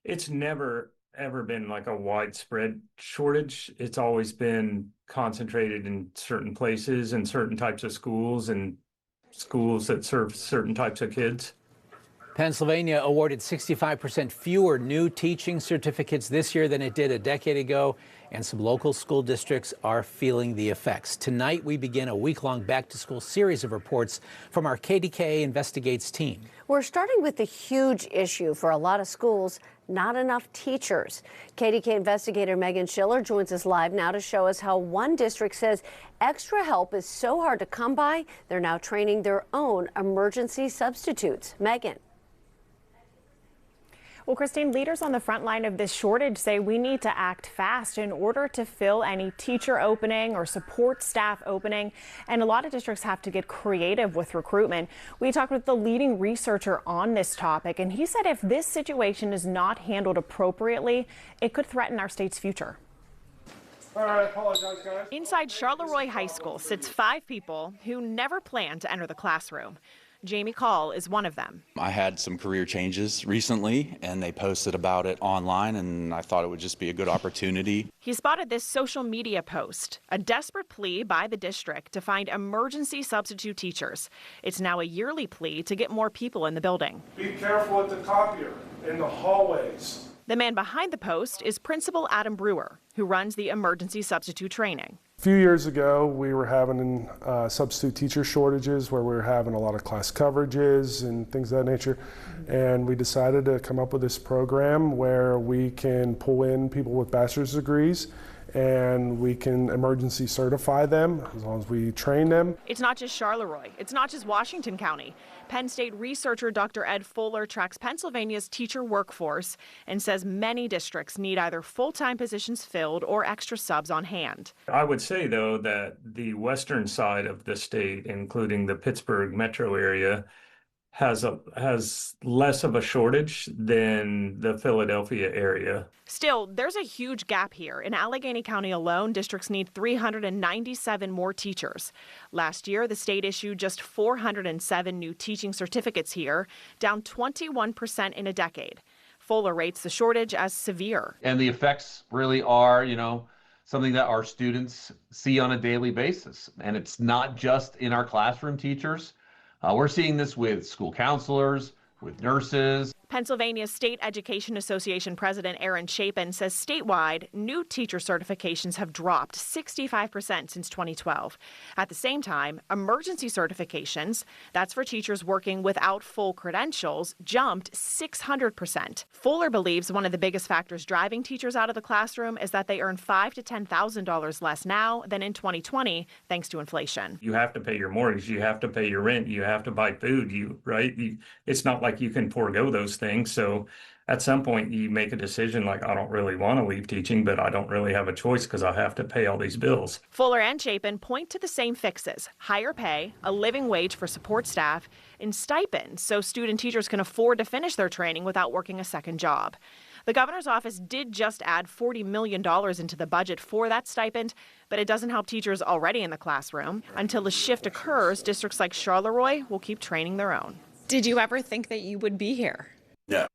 It's never ever been like a widespread shortage. It's always been concentrated in certain places and certain types of schools and schools that serve certain types of kids. Pennsylvania awarded 65% fewer new teaching certificates this year than it did a decade ago, and some local school districts are feeling the effects. Tonight, we begin a week-long back-to-school series of reports from our KDKA Investigates team. We're starting with the huge issue for a lot of schools: not enough teachers. KDKA investigator Meghan Schiller joins us live now to show us how one district says extra help is so hard to come by, they're now training their own emergency substitutes. Meghan. Well, Christine, leaders on the front line of this shortage say we need to act fast in order to fill any teacher opening or support staff opening. And a lot of districts have to get creative with recruitment. We talked with the leading researcher on this topic, and he said if this situation is not handled appropriately, it could threaten our state's future. All right, I apologize, guys. Inside Charleroi High School sits 5 people who never planned to enter the classroom. Jamie Call is one of them. I had some career changes recently, and they posted about it online, and I thought it would just be a good opportunity. He spotted this social media post, a desperate plea by the district to find emergency substitute teachers. It's now a yearly plea to get more people in the building. Be careful at the copier, in the hallways. The man behind the post is Principal Adam Brewer, who runs the emergency substitute training. A few years ago, we were having substitute teacher shortages where we were having a lot of class coverages and things of that nature. And we decided to come up with this program where we can pull in people with bachelor's degrees and we can emergency certify them as long as we train them. It's not just Charleroi. It's not just Washington County. Penn State researcher Dr. Ed Fuller tracks Pennsylvania's teacher workforce and says many districts need either full-time positions filled or extra subs on hand. I would say, though, that the western side of the state, including the Pittsburgh metro area, has less of a shortage than the Philadelphia area. Still, there's a huge gap here. In Allegheny County alone, districts need 397 more teachers. Last year, the state issued just 407 new teaching certificates here, down 21% in a decade. Fuller rates the shortage as severe. And the effects really are, something that our students see on a daily basis. And it's not just in our classroom teachers. We're seeing this with school counselors, with nurses. Pennsylvania State Education Association President Aaron Chapin says statewide, new teacher certifications have dropped 65% since 2012. At the same time, emergency certifications, that's for teachers working without full credentials, jumped 600%. Fuller believes one of the biggest factors driving teachers out of the classroom is that they earn $5,000 to $10,000 less now than in 2020, thanks to inflation. You have to pay your mortgage, you have to pay your rent, you have to buy food, it's not like you can forego those things. So at some point you make a decision like, I don't really want to leave teaching, but I don't really have a choice because I have to pay all these bills. Fuller and Chapin point to the same fixes: higher pay, a living wage for support staff, and stipends so student teachers can afford to finish their training without working a second job. The governor's office did just add $40 million into the budget for that stipend, but it doesn't help teachers already in the classroom. Until the shift occurs, districts like Charleroi will keep training their own. Did you ever think that you would be here? No,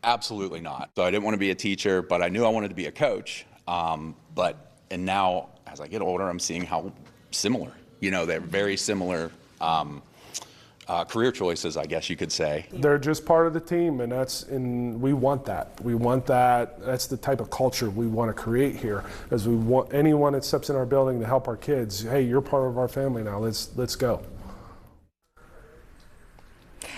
absolutely not. So I didn't want to be a teacher, but I knew I wanted to be a coach. And now, as I get older, I'm seeing how similar, they're very similar career choices, I guess you could say. They're just part of the team, and we want that. We want that. That's the type of culture we want to create here. As we want anyone that steps in our building to help our kids. Hey, you're part of our family now. Let's go.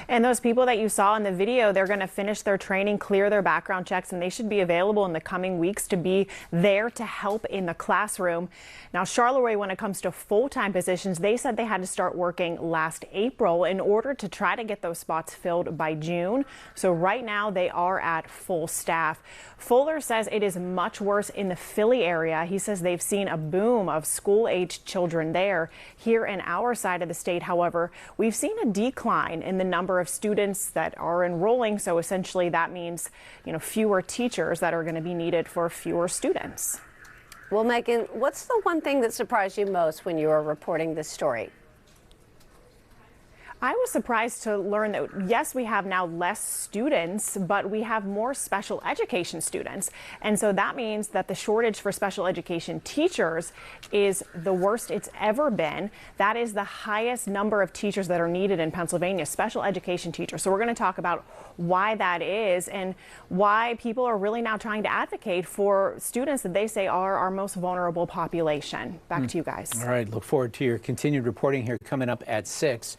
And those people that you saw in the video, they're going to finish their training, clear their background checks, and they should be available in the coming weeks to be there to help in the classroom. Now, Charleroi, when it comes to full-time positions, they said they had to start working last April in order to try to get those spots filled by June. So right now they are at full staff. Fuller says it is much worse in the Philly area. He says they've seen a boom of school-aged children there. Here in our side of the state, however, we've seen a decline in the number of students that are enrolling. So essentially that means, fewer teachers that are going to be needed for fewer students. Well, Meghan, what's the one thing that surprised you most when you were reporting this story? I was surprised to learn that, yes, we have now less students, but we have more special education students. And so that means that the shortage for special education teachers is the worst it's ever been. That is the highest number of teachers that are needed in Pennsylvania, special education teachers. So we're going to talk about why that is and why people are really now trying to advocate for students that they say are our most vulnerable population. Back to you guys. All right, look forward to your continued reporting here coming up at 6.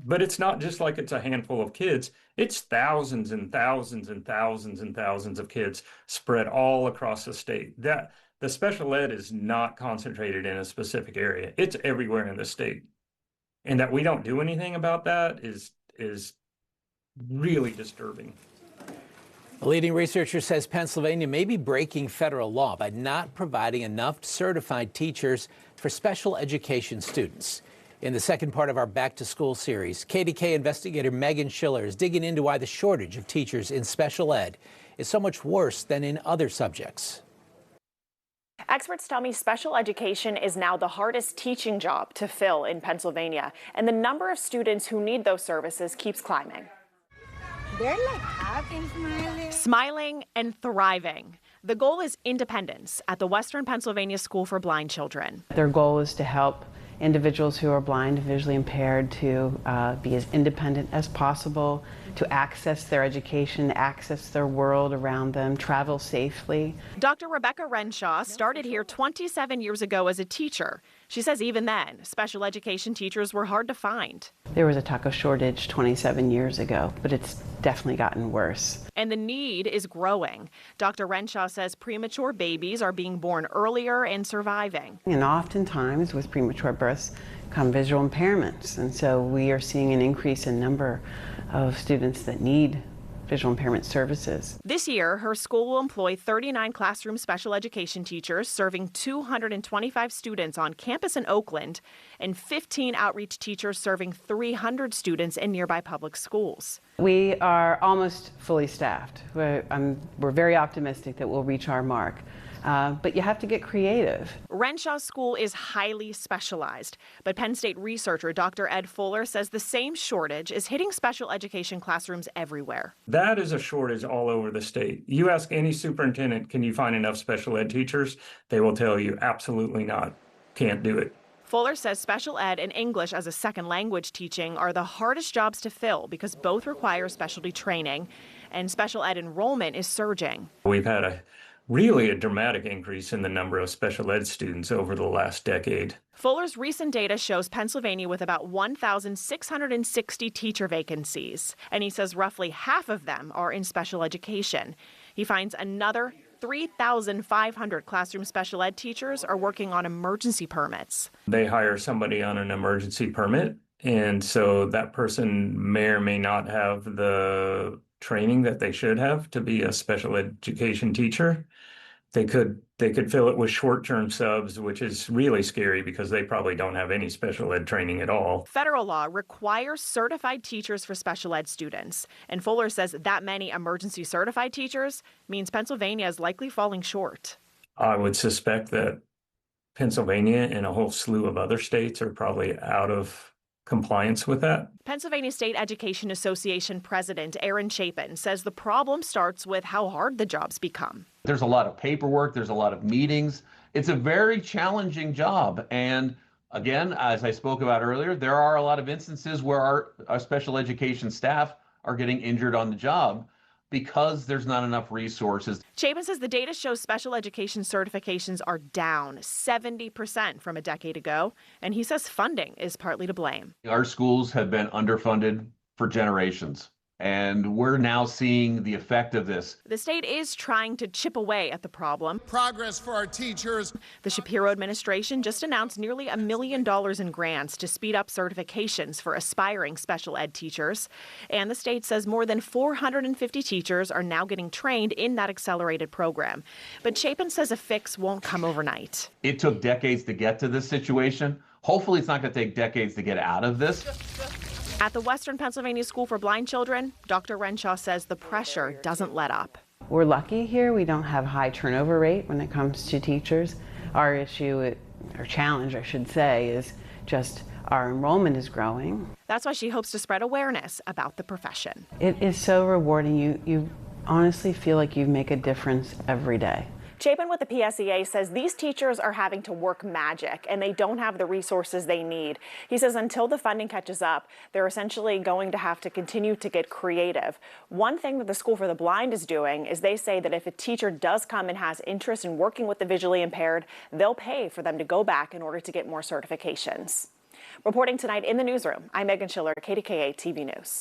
But it's not just like it's a handful of kids. It's thousands and thousands and thousands and thousands of kids spread all across the state. That the special ed is not concentrated in a specific area. It's everywhere in the state. And that we don't do anything about that is really disturbing. A leading researcher says Pennsylvania may be breaking federal law by not providing enough certified teachers for special education students. In the second part of our Back to School series, KDKA investigator Meghan Schiller is digging into why the shortage of teachers in special ed is so much worse than in other subjects. Experts tell me special education is now the hardest teaching job to fill in Pennsylvania, and the number of students who need those services keeps climbing. They're like happy, Smiling and thriving. The goal is independence at the Western Pennsylvania School for Blind Children. Their goal is to help individuals who are blind and visually impaired to be as independent as possible, to access their education, access their world around them, travel safely. Dr. Rebecca Renshaw started here 27 years ago as a teacher. She says even then, special education teachers were hard to find. There was a taco shortage 27 years ago, but it's definitely gotten worse. And the need is growing. Dr. Renshaw says premature babies are being born earlier and surviving. And oftentimes with premature births come visual impairments, and so we are seeing an increase in number of students that need visual impairment services. This year, her school will employ 39 classroom special education teachers serving 225 students on campus in Oakland and 15 outreach teachers serving 300 students in nearby public schools. We are almost fully staffed. We're very optimistic that we'll reach our mark. But you have to get creative. Renshaw's school is highly specialized, but Penn State researcher Dr. Ed Fuller says the same shortage is hitting special education classrooms everywhere. That is a shortage all over the state. You ask any superintendent, can you find enough special ed teachers? They will tell you absolutely not. Can't do it. Fuller says special ed and English as a second language teaching are the hardest jobs to fill because both require specialty training, and special ed enrollment is surging. We've had really a dramatic increase in the number of special ed students over the last decade. Fuller's recent data shows Pennsylvania with about 1,660 teacher vacancies, and he says roughly half of them are in special education. He finds another 3,500 classroom special ed teachers are working on emergency permits. They hire somebody on an emergency permit, and so that person may or may not have the training that they should have to be a special education teacher. They could fill it with short-term subs, which is really scary because they probably don't have any special ed training at all. Federal law requires certified teachers for special ed students, and Fuller says that many emergency certified teachers means Pennsylvania is likely falling short. I would suspect that Pennsylvania and a whole slew of other states are probably out of compliance with that. Pennsylvania State Education Association President Aaron Chapin says the problem starts with how hard the jobs become. There's a lot of paperwork, there's a lot of meetings. It's a very challenging job. And again, as I spoke about earlier, there are a lot of instances where our special education staff are getting injured on the job because there's not enough resources. Chapin says the data shows special education certifications are down 70% from a decade ago, and he says funding is partly to blame. Our schools have been underfunded for generations, and we're now seeing the effect of this. The state is trying to chip away at the problem. Progress for our teachers. The Shapiro administration just announced nearly $1 million in grants to speed up certifications for aspiring special ed teachers. And the state says more than 450 teachers are now getting trained in that accelerated program. But Chapin says a fix won't come overnight. It took decades to get to this situation. Hopefully it's not going to take decades to get out of this. At the Western Pennsylvania School for Blind Children, Dr. Renshaw says the pressure doesn't let up. We're lucky here. We don't have high turnover rate when it comes to teachers. Our issue Our challenge, I should say, is just our enrollment is growing. That's why she hopes to spread awareness about the profession. It is so rewarding. You honestly feel like you make a difference every day. Chapin with the PSEA says these teachers are having to work magic and they don't have the resources they need. He says until the funding catches up, they're essentially going to have to continue to get creative. One thing that the School for the Blind is doing is they say that if a teacher does come and has interest in working with the visually impaired, they'll pay for them to go back in order to get more certifications. Reporting tonight in the newsroom, I'm Meghan Schiller, KDKA-TV News.